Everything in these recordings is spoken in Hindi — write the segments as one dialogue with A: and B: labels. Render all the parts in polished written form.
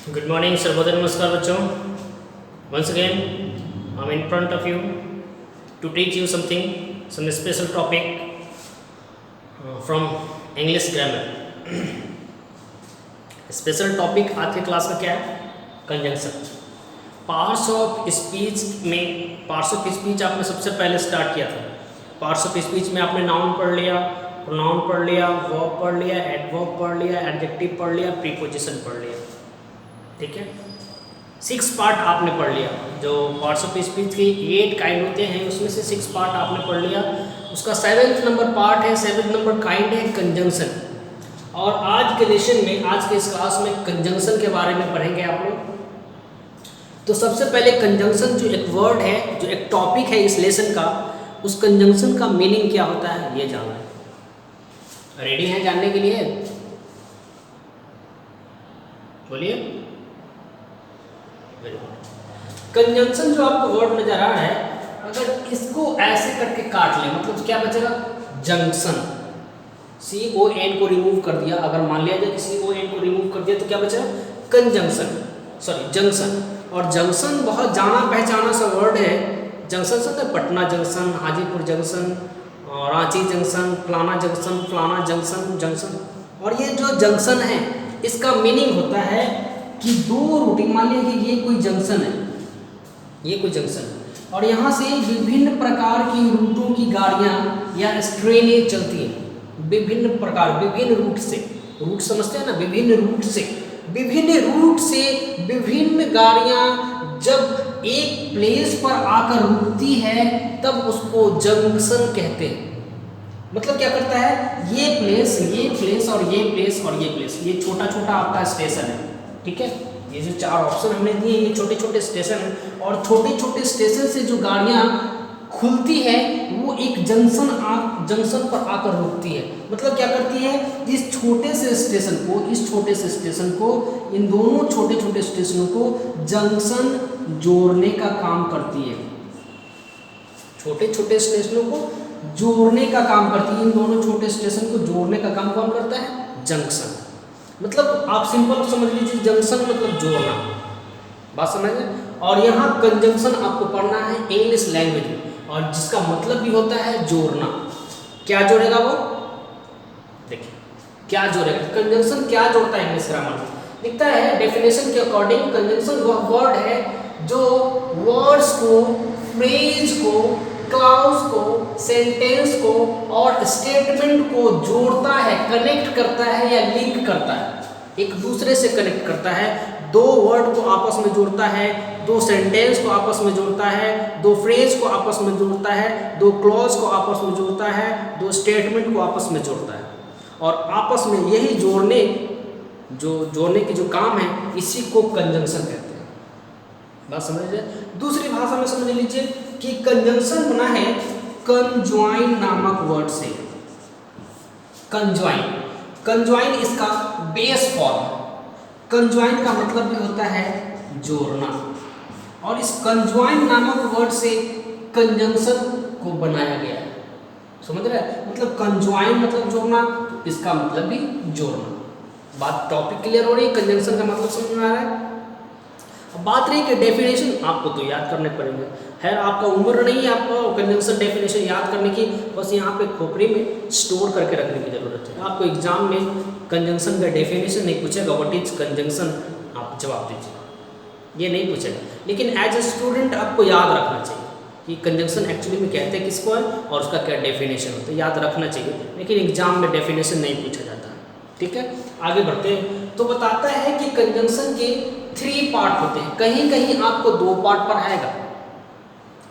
A: Good morning, Sarvodaya Namaskar बच्चों. Once again, I'm in front of you to teach you some special topic from English grammar. Special topic आज के क्लास का क्या है? कंजंक्शन. पार्ट्स ऑफ स्पीच में पार्ट्स ऑफ स्पीच आपने सबसे पहले स्टार्ट किया था. पार्ट्स ऑफ स्पीच में आपने नाउन पढ़ लिया, प्रोनाउन पढ़ लिया, वर्ब पढ़ लिया, एडवर्ब पढ़ लिया, एडजेक्टिव पढ़ लिया, प्रीपोजिशन पढ़ लिया. ठीक है, 6 पार्ट आपने पढ़ लिया. जो पार्ट्स ऑफ स्पीच की 8 काइंड होते हैं उसमें से 6 पार्ट आपने पढ़ लिया. उसका 7th नंबर पार्ट है, 7th नंबर काइंड है कंजंक्शन. और आज के लेसन में, आज के इस क्लास में कंजंक्शन के बारे में पढ़ेंगे आप लोग. तो सबसे पहले कंजंक्शन जो एक वर्ड है, जो एक टॉपिक है इस लेसन का, उस कंजंक्शन का मीनिंग क्या होता है ये जानना है. रेडी हैं जानने के लिए? बोलिए. कंजंक्शन जो आपको वर्ड नजर आ रहा है, अगर इसको ऐसे करके काट ले मतलब क्या बचेगा? जंक्शन. CON को रिमूव कर दिया, अगर मान लिया जाए कि CON को रिमूव कर दिया तो क्या बचेगा? Conjunction, sorry junction. और जंक्शन बहुत जाना पहचाना सा वर्ड है. जंक्शन से Patna junction, Hajipur junction, Ranchi junction, फलाना जंक्शन, फलाना जंक्शन, जंक्शन. और ये जो जंक्शन है इसका मीनिंग होता है कि दो रूटिंग, मान लिया कि ये कोई जंक्शन है, ये कोई जंक्शन है और यहाँ से विभिन्न प्रकार की रूटों की गाड़ियाँ या ट्रेनें चलती हैं. विभिन्न प्रकार, विभिन्न रूट से, रूट समझते हैं ना, विभिन्न रूट से, विभिन्न रूट से विभिन्न गाड़ियाँ जब एक प्लेस पर आकर रुकती है तब उसको जंक्शन कहते हैं. मतलब क्या करता है, ये प्लेस और ये प्लेस और ये प्लेस, ये छोटा छोटा आपका स्टेशन है. ठीक है, ये जो 4 ऑप्शन हमने दिए ये छोटे छोटे स्टेशन हैं और छोटे छोटे स्टेशन से जो गाड़ियाँ खुलती है वो एक जंक्शन पर आकर रुकती है. मतलब क्या करती है, इस छोटे से स्टेशन को, इन दोनों छोटे छोटे स्टेशनों को जंक्शन जोड़ने का काम करती है. छोटे छोटे स्टेशनों को जोड़ने का काम करती है. इन दोनों छोटे स्टेशन को जोड़ने का काम कौन करता है? जंक्शन. मतलब आप सिंपल समझ लीजिए, जंक्शन मतलब जोड़ना. बात समझ गए? और यहाँ कंजंक्शन आपको पढ़ना है इंग्लिश लैंग्वेज में, और जिसका मतलब भी होता है जोड़ना. क्या जोड़ेगा वो? देखिए क्या जोड़ेगा. कंजंक्शन क्या जोड़ता है इंग्लिश ग्रामर में? दिखता है डेफिनेशन के अकॉर्डिंग कंजंक्शन वह वर्ड है जो वर्ड्स को, फ्रेज को, क्लाउज को, सेंटेंस को और स्टेटमेंट को जोड़ता है, कनेक्ट करता है या लिंक करता है, एक दूसरे से कनेक्ट करता है. 2 वर्ड को आपस में जोड़ता है, 2 सेंटेंस को आपस में जोड़ता है, 2 फ्रेज को आपस में जोड़ता है, 2 क्लॉज को आपस में जोड़ता है, 2 स्टेटमेंट को आपस में जोड़ता है. और आपस में यही जोड़ने की जो काम है इसी को कंजंक्शन कहते हैं. बात समझ लीजिए. दूसरी भाषा में समझ लीजिए कि कंजंक्शन बना है कंजॉइन नामक वर्ड से. कंजॉइन इसका बेस फॉर्म. कंजॉइन का मतलब भी होता है जोड़ना, और इस कंजॉइन नामक वर्ड से कंजंक्शन को बनाया गया है. समझ रहे हैं? मतलब कंजॉइन मतलब जोड़ना, तो इसका मतलब भी जोड़ना. बात टॉपिक क्लियर हो रही है? कंजंक्शन का मतलब समझ में आ रहा है? अब बात रही कि डेफिनेशन आपको तो याद करने पड़ेंगे. खैर आपका उम्र नहीं है आपको कंजंक्शन डेफिनेशन याद करने की, बस यहाँ पे खोपड़ी में स्टोर करके रखने की जरूरत है. आपको एग्जाम में कंजंक्शन का डेफिनेशन नहीं पूछेगा, व्हाट इज कंजंक्शन आप जवाब दीजिए, ये नहीं पूछेगा. लेकिन एज ए स्टूडेंट आपको याद रखना चाहिए कि कंजंक्शन एक्चुअली में कहते हैं किसको है और उसका क्या डेफिनेशन होता है, याद रखना चाहिए. लेकिन एग्जाम में डेफिनेशन नहीं पूछा जाता है. ठीक है, आगे बढ़ते हैं. तो बताता है कि कंजंक्शन के 3 पार्ट होते हैं. कहीं कहीं आपको 2 पार्ट पढ़ाएगा,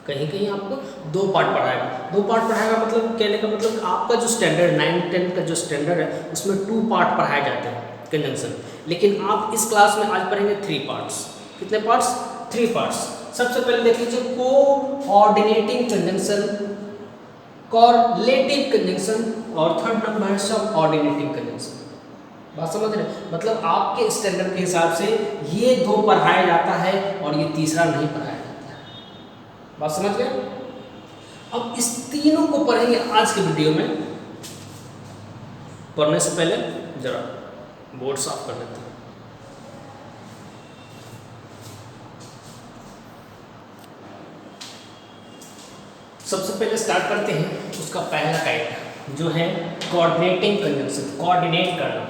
A: कहीं कहीं आपको 2 पार्ट पढ़ाएगा. 2 पार्ट पढ़ाएगा मतलब कहने का मतलब आपका जो स्टैंडर्ड 9-10 का जो स्टैंडर्ड है उसमें 2 पार्ट पढ़ाए जाते हैं कंजंक्शन. लेकिन आप इस क्लास में आज पढ़ेंगे 3 पार्ट्स. कितने पार्ट्स? 3 पार्ट्स. सबसे पहले देख लीजिए कोऑर्डिनेटिंग कंजंक्शन, कॉरलेटिव कंजंक्शन और 3rd नंबर है सबऑर्डिनेटिंग कंजंक्शन. बात समझ रहे? मतलब आपके स्टैंडर्ड के हिसाब से ये 2 पढ़ाया जाता है और ये तीसरा नहीं पढ़ाया जाता है. बात समझ गए? अब इस तीनों को पढ़ेंगे आज के वीडियो में. पढ़ने से पहले जरा बोर्ड साफ कर लेते हैं. सबसे पहले स्टार्ट करते हैं उसका पहला टाइप जो है कोऑर्डिनेटिंग कंजंक्शन, कोऑर्डिनेट करना।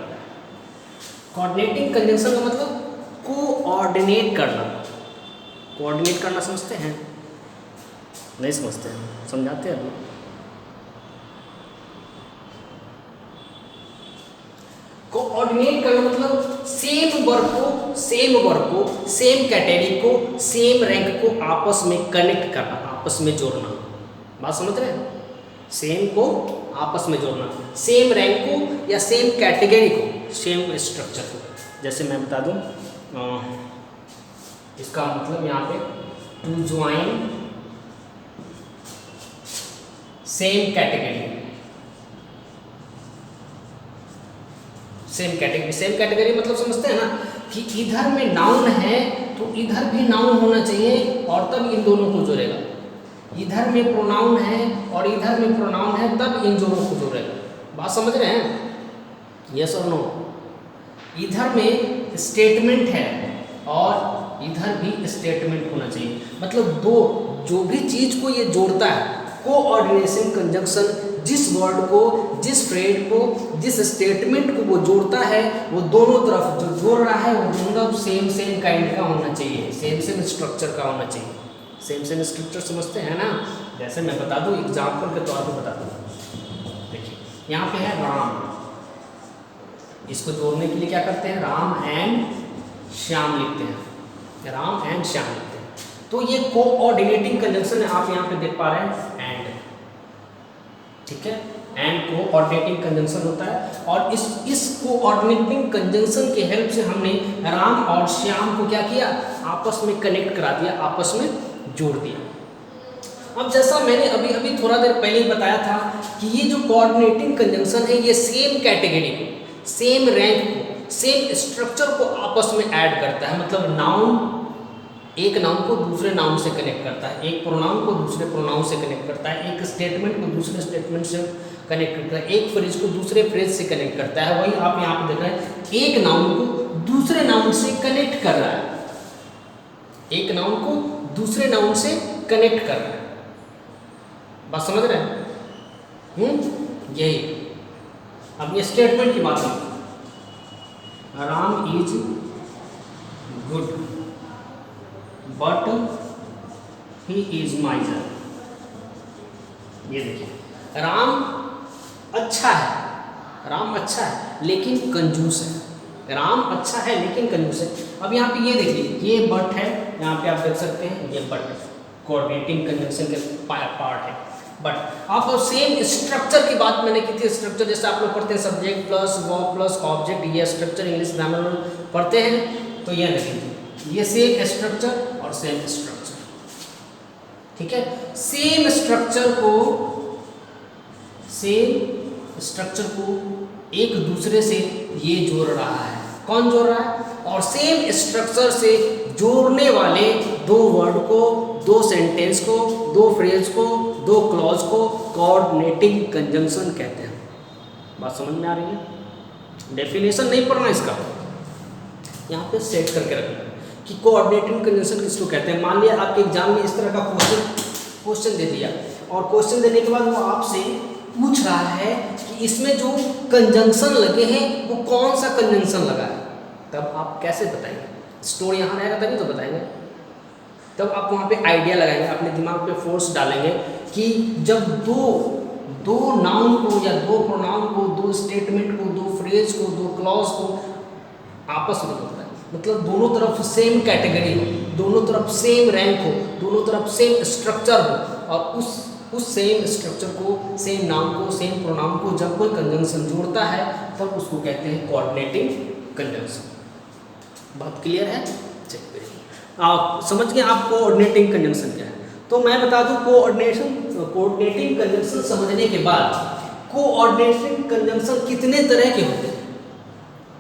A: कोऑर्डिनेटिंग कंजंक्शन का मतलब कोऑर्डिनेट करना। कोऑर्डिनेट करना समझते हैं? नहीं समझते हैं, समझाते हैं अभी। कोऑर्डिनेट करना मतलब सेम वर्क को सेम कैटेगरी को सेम रैंक को आपस में कनेक्ट करना, आपस में जोड़ना। बात समझ रहे हैं? सेम को आपस में जोड़ना, सेम रैंक को या सेम कैटेगरी को, सेम स्ट्रक्चर को। जैसे मैं बता दूं, इसका मतलब यहाँ पे to join same category, same category मतलब समझते हैं ना कि इधर में नाउन है तो इधर भी नाउन होना चाहिए और तब इन दोनों को जोड़ेगा। इधर में प्रोनाउन है और इधर में प्रोनाउन है तब इन दोनों को जोड़ेगा। बात समझ रहे हैं? यस और नो? इधर में स्टेटमेंट है और इधर भी स्टेटमेंट होना चाहिए। मतलब दो जो भी चीज को ये जोड़ता है, कोऑर्डिनेशन कंजंक्शन जिस वर्ड को, जिस फ्रेज को, जिस स्टेटमेंट को वो जोड़ता है, वो दोनों तरफ जो जोड़ रहा है वो दोनों सेम काइंड का होना चाहिए, सेम स्ट्रक्चर का होना चाहिए। सेम स्ट्रक्चर समझते हैं ना? जैसे मैं बता दूं, एग्जाम्पल के तौर पे बता दूं। देखिए यहाँ पे है राम, इसको जोड़ने के लिए क्या करते हैं? राम एंड श्याम लिखते हैं, राम एंड श्याम लिखते हैं। तो ये कोऑर्डिनेटिंग कंजंक्शन है, आप यहाँ पे देख पा रहे हैं एंड, ठीक है? एंड कोऑर्डिनेटिंग कंजंक्शन होता है और इस कोऑर्डिनेटिंग कंजंक्शन के हेल्प से हमने राम और श्याम को क्या किया? आपस में कनेक्ट करा दिया, आपस में जोड़ दिया। अब जैसा मैंने अभी थोड़ा देर पहले ही बताया था कि ये जो कोऑर्डिनेटिंग कंजंक्शन है ये सेम कैटेगरी को, सेम रैंक को, सेम स्ट्रक्चर को आपस में ऐड करता है। मतलब नाउन एक नाउन को दूसरे नाउन से कनेक्ट करता है, एक प्रोनाउन को दूसरे प्रोनाउन से कनेक्ट करता है, एक स्टेटमेंट को दूसरे स्टेटमेंट से कनेक्ट करता है, एक फ्रेज को दूसरे फ्रेज से कनेक्ट करता है। वही आप यहाँ पे देख रहे हैं, एक नाउन को दूसरे नाउन से कनेक्ट कर रहा है, एक नाउन को दूसरे नाउन से कनेक्ट कर रहा है। बात समझ रहे हैं? यही। अब ये स्टेटमेंट की बात है, Ram is good but he is माइजर। ये देखिए, राम अच्छा है, राम अच्छा है लेकिन कंजूस है। राम अच्छा है लेकिन कंजूस है। अब यहाँ पे ये देखिए, ये बट है, यहाँ पे आप देख सकते हैं ये बट कोऑर्डिनेटिंग कंजंक्शन के पार्ट है। बट आप सेम स्ट्रक्चर की बात मैंने की थी। स्ट्रक्चर जैसे आप लोग पढ़ते हैं subject plus verb plus object, ये स्ट्रक्चर इंग्लिश ग्रामर में पढ़ते हैं। तो ये देखिए, ये सेम स्ट्रक्चर और सेम स्ट्रक्चर, ठीक है? सेम स्ट्रक्चर को एक दूसरे से ये जोड़ रहा है। कौन जोड़ रहा है? और सेम स्ट्रक्चर से जोड़ने वाले दो वर्ड को, दो सेंटेंस को, दो फ्रेज को, दो क्लॉज को कोऑर्डिनेटिंग कंजंक्शन कहते हैं। बात समझ में आ रही है? डेफिनेशन नहीं पढ़ना इसका, यहाँ पे सेट करके रखना कि कोऑर्डिनेटिंग कंजंक्शन किसको कहते हैं। मान लिया आपके एग्जाम में इस तरह का क्वेश्चन दे दिया और क्वेश्चन देने के बाद वो आपसे पूछ रहा है कि इसमें जो कंजंक्शन लगे हैं वो कौन सा कंजंक्शन लगा है, तब आप कैसे बताएंगे? स्टोरी यहाँ रहेगा तभी तो बताएंगे। तब आप वहाँ पे आइडिया लगाएंगे, अपने दिमाग पे फोर्स डालेंगे कि जब दो नाउन को या दो प्रोनाउन को, दो स्टेटमेंट को, दो फ्रेज को, दो क्लॉज को आपस में जोड़ता है, मतलब दोनों तरफ सेम कैटेगरी हो, दोनों तरफ सेम रैंक हो, दोनों तरफ सेम स्ट्रक्चर हो, और उस सेम स्ट्रक्चर को, सेम नाउन को, सेम प्रोनाउन को जब कोई कंजंक्शन जोड़ता है तब उसको कहते हैं कोऑर्डिनेटिंग कंजंक्शन। बात क्लियर है? चेक करिए, आप समझ गए आप कोऑर्डिनेटिंग कंजंक्शन क्या है। तो मैं बता दूं, कोऑर्डिनेटिंग कंजंक्शन समझने के बाद कोऑर्डिनेटिंग कंजंक्शन कितने तरह के होते हैं।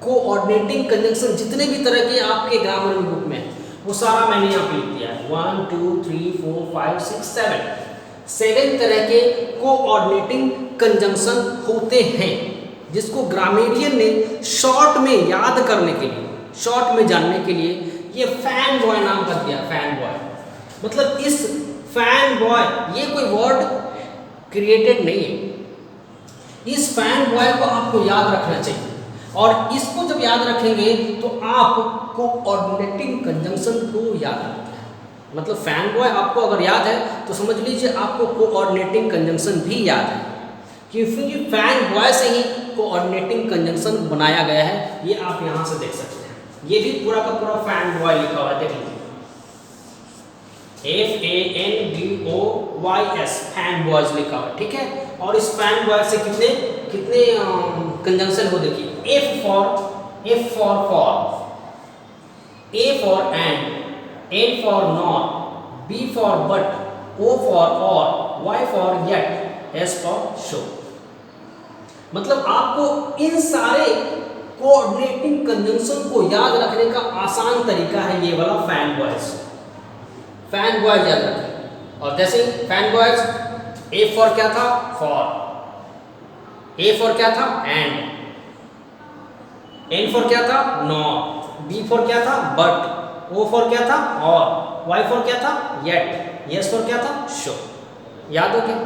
A: कोऑर्डिनेटिंग कंजंक्शन जितने भी तरह के आपके ग्रामर बुक में है वो सारा मैंने यहाँ पे लिख दिया है। 1 2 3 4 5 6 7 तरह के कोऑर्डिनेटिंग कंजंक्शन होते हैं, जिसको ग्रामेरियन ने शॉर्ट में याद करने के लिए, शॉर्ट में जानने के लिए ये फैन बॉय नाम कर दिया। फैन बॉय मतलब इस फैन बॉय ये कोई वर्ड क्रिएटेड नहीं है। इस फैन बॉय को आपको याद रखना चाहिए, और इसको जब याद रखेंगे तो आप कोऑर्डिनेटिंग कंजंक्शन को याद रखते हैं। मतलब फैन बॉय आपको अगर याद है तो समझ लीजिए आपको कोऑर्डिनेटिंग कंजंक्शन भी याद है, क्योंकि फैन बॉय से ही कोऑर्डिनेटिंग कंजंक्शन बनाया गया है। ये आप यहाँ से देख सकते हैं, ये भी पूरा का पूरा फैन बॉय लिखा हुआ है, देख लीजिए FANDOYS फैन बॉयज लिखा हुआ है, ठीक है। और इस फैन बॉय से कितने कितने कंजंक्शन हो देखिए, F for A for and, N for not, B for but, O for or, Y for yet, S for show। मतलब आपको इन सारे कोऑर्डिनेटिंग कंजंक्शन को याद रखने का आसान तरीका है ये वाला फैन बॉयज। फैन बॉयज याद रखें, और जैसे फैन बॉयज A फॉर क्या था, फॉर, A फॉर क्या था, एंड, N फॉर क्या था, नॉट, B फॉर क्या था, बट, O फॉर क्या था, और, Y फॉर क्या था, येट, S फॉर क्या था, शो। याद हो क्या?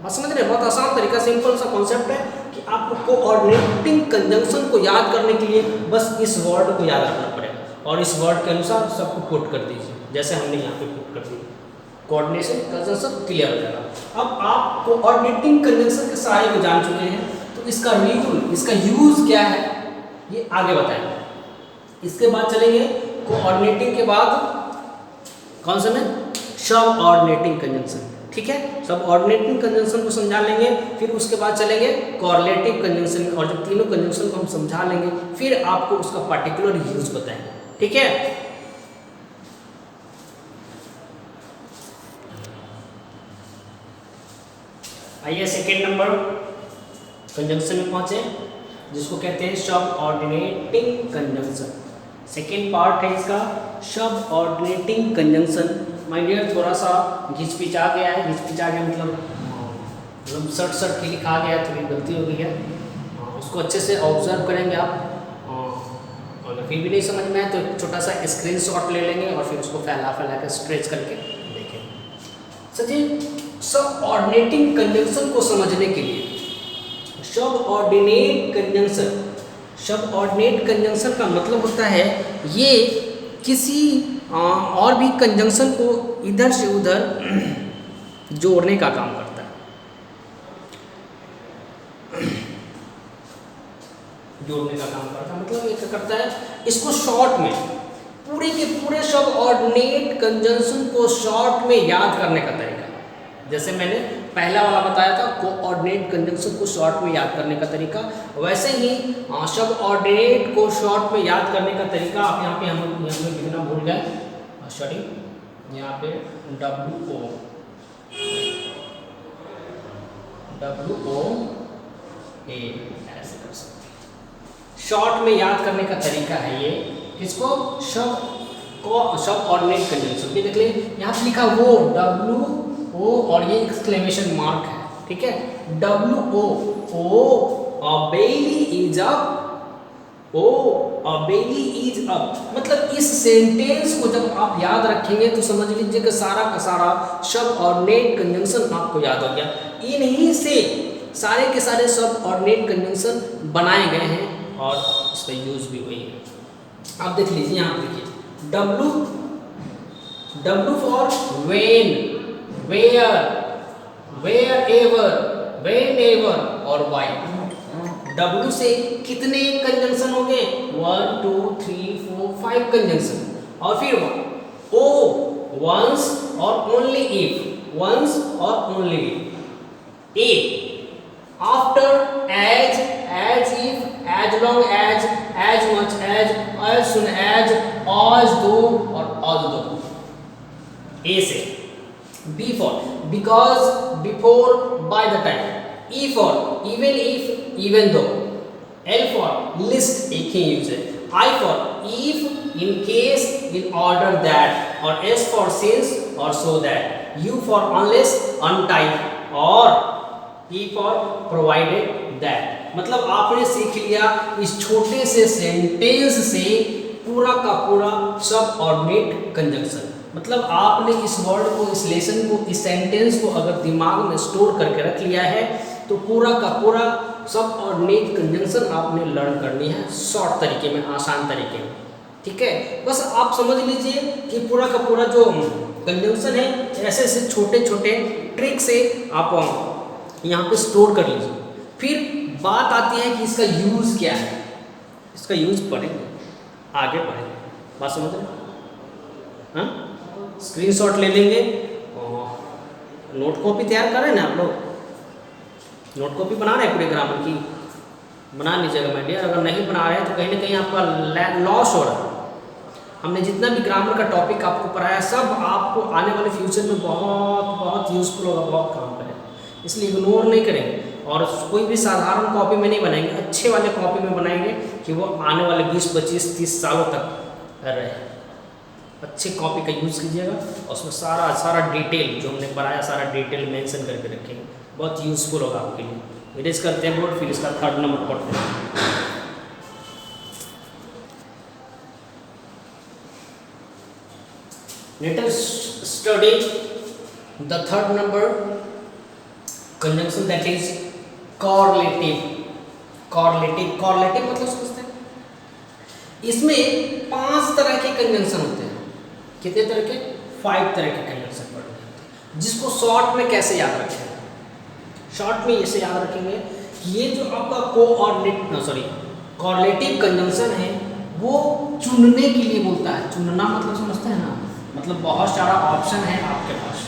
A: बस समझ रहे, बहुत आसान तरीका, सिंपल सा कॉन्सेप्ट है कि आपको कोऑर्डिनेटिंग कंजंक्शन को याद करने के लिए बस इस वर्ड को याद रखना पड़ेगा, और इस वर्ड के अनुसार सबको पुट कर दीजिए, जैसे हमने यहाँ पे पुट कर दिया। कोऑर्डिनेशन कंजंक्शन क्लियर हो जाएगा। अब आप कोऑर्डिनेटिंग कंजंक्शन के सारे को जान चुके हैं, तो इसका यूज क्या है ये आगे बताएंगे। इसके बाद चलेंगे कोऑर्डिनेटिंग के बाद कौन सा में, सब ऑर्डिनेटिंग कंजंक्शन, ठीक है। सब ऑर्डिनेटिंग कंजंक्शन को समझा लेंगे, फिर उसके बाद चलेंगे कोरिलेटिव कंजंक्शन, और जब तीनों कंजंक्शन को हम समझा लेंगे फिर आपको उसका पर्टिकुलर यूज बताएंगे, ठीक है। आइए सेकेंड नंबर कंजंक्शन में पहुंचे, जिसको कहते हैं सब ऑर्डिनेटिंग कंजंक्शन। सेकेंड पार्ट है इसका सब ऑर्डिनेटिंग कंजंक्शन। माय डियर थोड़ा सा घिचपिचा गया है, मतलब सट के लिखा गया है, थोड़ी गलती हो गई है, उसको अच्छे से ऑब्जर्व करेंगे आप। अगर फिर भी नहीं समझ में आए तो एक छोटा सा स्क्रीनशॉट ले लेंगे और फिर उसको फैला कर स्ट्रेच करके देखें। सचिन, सब ऑर्डिनेटिंग कंजंक्शन को समझने के लिए सब ऑर्डिनेट कंजंक्शन का मतलब होता है ये किसी और भी कंजंक्शन को इधर से उधर जोड़ने का काम करता है। जोड़ने का काम करता है मतलब ये क्या करता है, इसको शॉर्ट में पूरे के पूरे सब ऑर्डिनेट कंजंक्शन को शॉर्ट में याद करने का तरीका, जैसे मैंने पहला वाला बताया था कोऑर्डिनेट कंजंक्शन को शॉर्ट में याद करने का तरीका, वैसे ही सब ऑर्डिनेट को शॉर्ट में याद करने का तरीका आप यहाँ पे हम लिखना भूल गए, सॉरी, यहाँ पे WO A ऐसे कर सकते हैं। शॉर्ट में याद करने का तरीका है ये, किसको, सब ऑर्डिनेट कंजंक्शन भी देख ले, यहाँ पे लिखा वो WO और ये एक्सक्लेमेशन मार्क है, ठीक है। WO, a baby is up, a baby is up, मतलब इस सेंटेंस को जब आप याद रखेंगे तो समझ लीजिए कि सारा का सारा सब ऑर्डिनेट कंजंक्शन आपको याद हो गया। इन्हीं से सारे के सारे सब ऑर्डिनेट कंजंक्शन बनाए गए हैं और इसका यूज भी वही है। आप देख लीजिए, यहाँ देखिए W for when, where, wherever, whenever और why। W से कितने कंजंक्शन हो गए, 1 2 3 4 5 कंजंक्शन, और फिर O once और only if, once और only if। A after, as if, as long as much as soon as though और although। A से B for because, before, by the time। E for even if, even though। L for list, एक ही यूज है। I for if, in case, in order that, और S for since और so that। U for unless, untype, और E for provided that। मतलब आपने सीख लिया इस छोटे से सेंटेंस से पूरा का पूरा सब ऑर्डिनेट कंजंक्शन। मतलब आपने इस वर्ड को, इस लेसन को, इस सेंटेंस को अगर दिमाग में स्टोर करके रख लिया है तो पूरा का पूरा सब ऑर्डिनेट कंजंक्शन आपने लर्न करनी है शॉर्ट तरीके में, आसान तरीके में। ठीक है, बस आप समझ लीजिए कि पूरा का पूरा जो कंजंक्शन है ऐसे ऐसे छोटे छोटे ट्रिक से आप यहाँ पे स्टोर कर लीजिए। फिर बात आती है कि इसका यूज़ क्या है। इसका यूज़ पढ़ेंगे, आगे पढ़ेंगे, बात समझ रहे हैं? हाँ, स्क्रीनशॉट ले लेंगे और नोट कॉपी तैयार कर रहे हैं ना आप लोग, नोट कॉपी बना रहे हैं पूरे ग्रामर की, बना लीजिएगा माय डियर। अगर नहीं बना रहे हैं तो कहीं ना कहीं आपका लॉस हो रहा है। हमने जितना भी ग्रामर का टॉपिक आपको पढ़ाया सब आपको आने वाले फ्यूचर में बहुत बहुत यूज़फुल होगा, बहुत काम करेगा, इसलिए इग्नोर नहीं करेंगे। और कोई भी साधारण कॉपी में नहीं बनाएंगे, अच्छे वाले कॉपी में बनाएंगे कि वो आने वाले 20, 25, 30 सालों तक रहे। अच्छी कॉपी का यूज़ कीजिएगा और उसमें सारा सारा डिटेल जो हमने पढ़ाया सारा डिटेल मेंशन करके रखेंगे, बहुत यूज़फुल होगा आपके लिए। इरेज करते हैं बोर्ड, फिर इसका 3rd नंबर पढ़ते हैं। Let us study the 3rd number conjunction, that is correlative. correlative मतलब समझते हैं, इसमें 5 तरह के कंजंक्शन होते हैं। कितने तरह के? 5 तरह के कंजंक्शन पढ़ने होते हैं, जिसको शॉर्ट में कैसे याद रखें? शॉर्ट में ऐसे याद रखेंगे कि ये जो आपका कॉर्लेटिव कंजंक्शन है वो चुनने के लिए बोलता है। चुनना मतलब समझते हैं ना, मतलब बहुत सारा ऑप्शन है आपके पास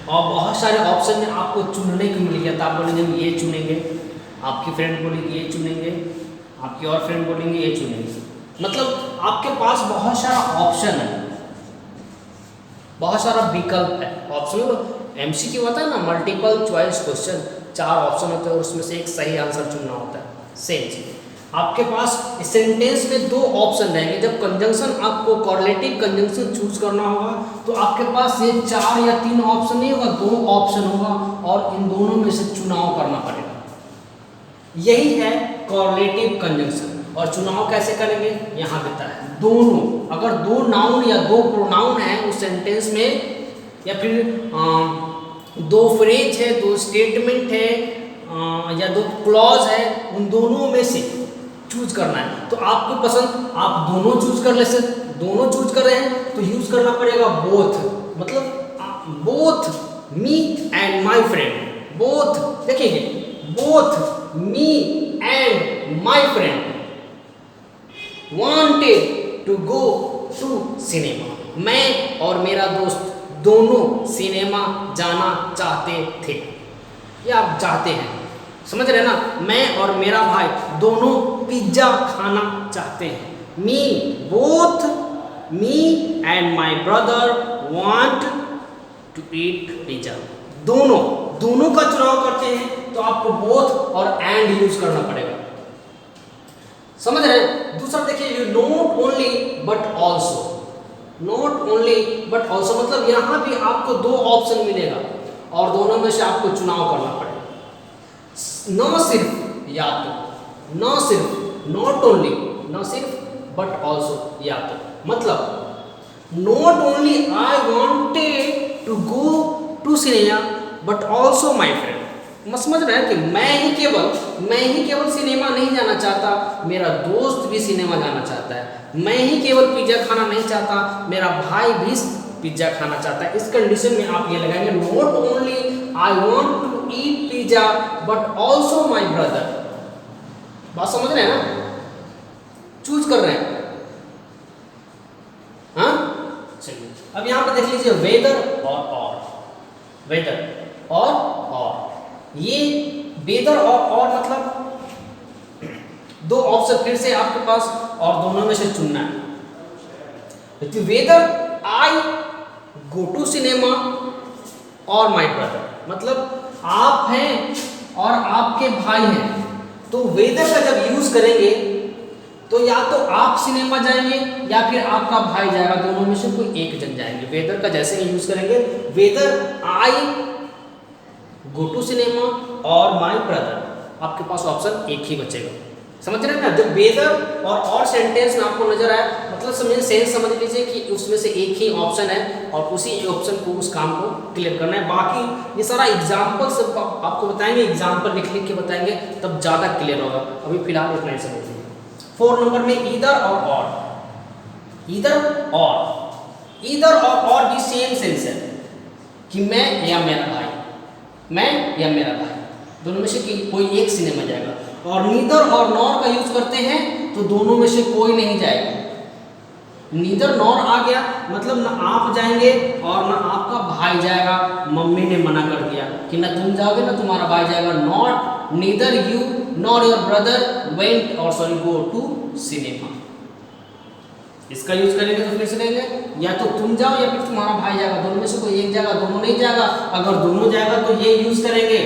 A: और बहुत सारे ऑप्शन में आपको चुनने को मिल गया, तो आप बोलेंगे हम ये चुनेंगे, आपकी फ्रेंड बोलेगी ये चुनेंगे, आपकी और फ्रेंड बोलेंगे ये चुनेंगे। मतलब आपके पास बहुत सारा ऑप्शन है, बहुत सारा विकल्प है। ऑप्शन एमसीक्यू होता है ना, मल्टीपल चॉइस क्वेश्चन, 4 ऑप्शन होते हैं और उसमें से एक सही आंसर चुनना होता है। सेम चीज आपके पास इस सेंटेंस में 2 ऑप्शन रहेंगे। जब कंजंक्शन आपको कॉर्लेटिव कंजंक्शन चूज करना होगा तो आपके पास ये 4 या 3 ऑप्शन नहीं होगा, 2 ऑप्शन होगा और इन दोनों में से चुनाव करना पड़ेगा। यही है कॉर्लेटिव कंजंक्शन। और चुनाव कैसे करेंगे यहाँ देता है। दोनों, अगर 2 नाउन या 2 प्रोनाउन है उस सेंटेंस में, या फिर 2 फ्रेज है, 2 स्टेटमेंट है या 2 क्लॉज है, उन दोनों में से चूज करना है। तो आपको पसंद, आप दोनों चूज कर ले सकते, दोनों चूज कर रहे हैं तो यूज करना पड़ेगा बोथ। मतलब both me and my friend, both देखिए, both me and my friend wanted to go to cinema. मैं और मेरा दोस्त दोनों सिनेमा जाना चाहते थे, या आप चाहते हैं, समझ रहे ना। मैं और मेरा भाई दोनों पिज्जा खाना चाहते हैं। Me, both me and my brother want to eat pizza. दोनों, दोनों का चुनाव करते हैं तो आपको बोथ और एंड यूज करना पड़ेगा, समझ रहे। दूसरा देखिए, not only but also. Not only but also मतलब यहाँ भी आपको 2 ऑप्शन मिलेगा और दोनों में से आपको चुनाव करना पड़ेगा। न सिर्फ या तो, न सिर्फ नॉट ओनली, न सिर्फ बट ऑल्सो या तो, मतलब not only I wanted to go to cinema but also my friend. समझ रहे हैं कि मैं ही केवल सिनेमा नहीं जाना चाहता, मेरा दोस्त भी सिनेमा जाना चाहता है। मैं ही केवल पिज्जा खाना नहीं चाहता, मेरा भाई भी पिज्जा खाना चाहता है। इस कंडीशन में आप ये लगाएंगे, not only I want to eat pizza but also my brother. बात समझ रहे हैं ना, चूज कर रहे हैं। हाँ चलिए, अब यहाँ पे देख लीजिए, वेदर और वेदर और ये वेदर और मतलब 2 ऑप्शन फिर से आपके पास और दोनों में से चुनना है। Whether I go to cinema और माई ब्रदर, मतलब आप हैं और आपके भाई हैं, तो वेदर का जब यूज करेंगे तो या तो आप सिनेमा जाएंगे या फिर आपका भाई जाएगा, दोनों में से कोई एक जन जाएंगे। वेदर का जैसे ही यूज करेंगे, whether I go to cinema और माई ब्रदर, आपके पास ऑप्शन एक ही बचेगा। समझ रहे हैं ना? जब वेदर और सेंटेंस में आपको नजर आए, मतलब समझिए सेंस समझ लीजिए कि उसमें से एक ही ऑप्शन है और उसी ऑप्शन को उस काम को क्लियर करना है। बाकी ये सारा एग्जाम्पल सब आपको बताएंगे, एग्जाम्पल लिख लिख के बताएंगे, तब ज़्यादा क्लियर होगा। अभी फिलहाल इतना ही समझिए। 4 नंबर में ईदर और, ईदर और भी सेम सेंस है कि मैं या मेरा भाई, मैं या मेरा भाई, दोनों में से कोई एक सिनेमा जाएगा। और नीदर और नॉर का यूज करते हैं तो दोनों में से कोई नहीं जाएगा। नीदर नॉर आ गया मतलब ना आप जाएंगे और ना आपका भाई जाएगा। मम्मी ने मना कर दिया कि ना तुम जाओगे ना तुम्हारा भाई जाएगा। Not neither you nor your brother went go to cinema. इसका यूज करेंगे तो फिर से लेंगे, या तो तुम जाओ या फिर तुम्हारा भाई जाएगा, दोनों में से कोई एक जाएगा, दोनों नहीं जाएगा। अगर दोनों जाएगा तो ये यूज करेंगे।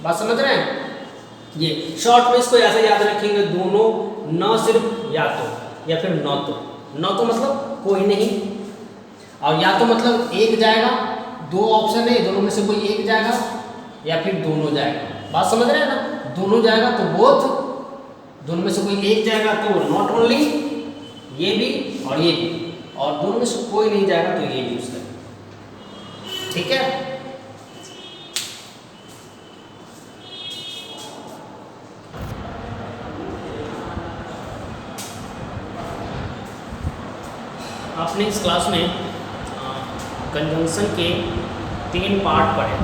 A: बात समझ रहे हैं? ये शॉर्ट में इसको ऐसे याद रखेंगे, दोनों, न सिर्फ या तो, या फिर न तो। न तो मतलब कोई नहीं, और या तो मतलब एक जाएगा। दो ऑप्शन है, दोनों में से कोई एक जाएगा या फिर दोनों जाएगा। बात समझ रहे हैं ना? दोनों जाएगा तो बोथ, दोनों में से कोई एक जाएगा तो नॉट ओनली, ये भी और ये भी, और दोनों में से कोई नहीं जाएगा तो ये यूज करें। ठीक है? आपने इस क्लास में कंजंक्शन के 3 पार्ट पढ़े,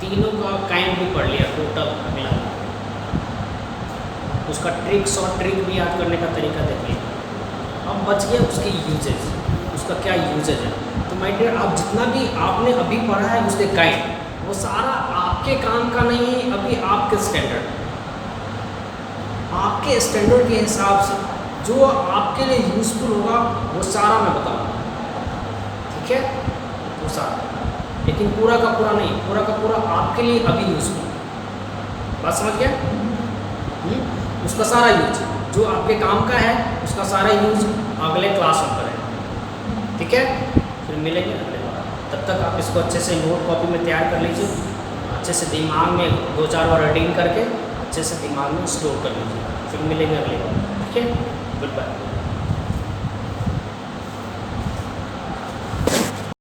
A: तीनों का काइंड भी पढ़ लिया टोटल मिला। उसका ट्रिक्स और ट्रिक भी याद करने का तरीका देखिए। अब बच गया उसके यूजेज, उसका क्या यूजेज है। तो माय डियर, आप जितना भी आपने अभी पढ़ा है उसके काइंड, वो सारा आपके काम का नहीं है। अभी आपके स्टैंडर्ड के हिसाब से जो आपके लिए यूजफुल होगा वो सारा मैं बताऊंगा। ठीक है? वो सारा, लेकिन पूरा का पूरा नहीं, पूरा का पूरा आपके लिए अभी यूजफुल। बात समझ गया? उसका सारा यूज जो आपके काम का है, उसका सारा यूज अगले क्लास में करें। ठीक है? फिर मिलेंगे अगले बार। तब तक आप इसको अच्छे से नोट कॉपी में तैयार कर लीजिए, अच्छे से दिमाग में 2-4 बार रीडिंग करके अच्छे से दिमाग में स्टोर कर लीजिए। फिर मिलेंगे अगले बार। ठीक है? Goodbye.